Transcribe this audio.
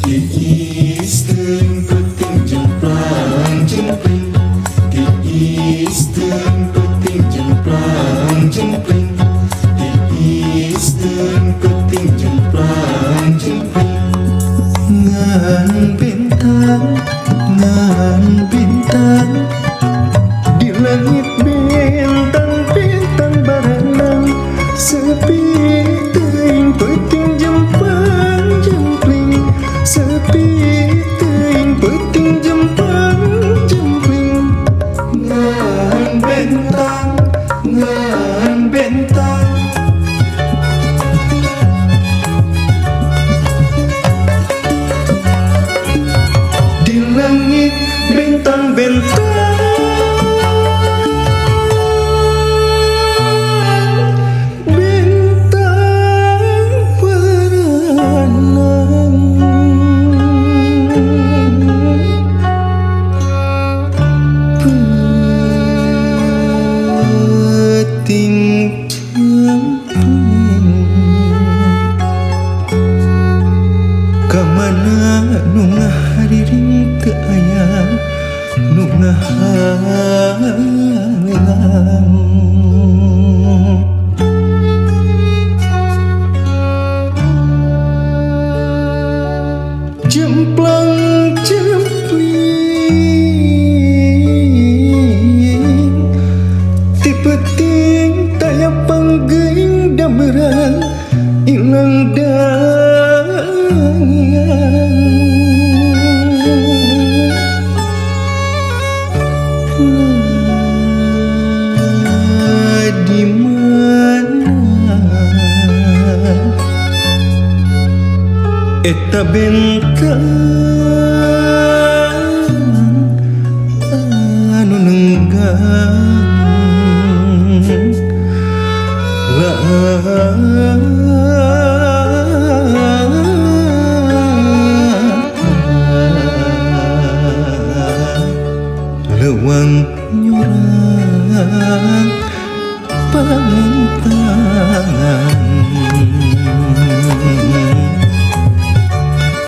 Tiisten peting jemplang jempling, tiisten peting jemplang jempling, tiisten peting jemplang jempling. Ngan bintang di langit, bintang berenang sepi teuing peting jemplang jempling, sepi teuing peting jemplang jempling. Ngan bintang di langit, bintang-bintang berenang. Peting jempling kamana nu ngahariring teu aya nu ngahalang. Jemplang jempling ti peting taya panggeuing dameran ilang dangian. Di mana eta bentang anu nenggang leuwang nyorang pangantangan.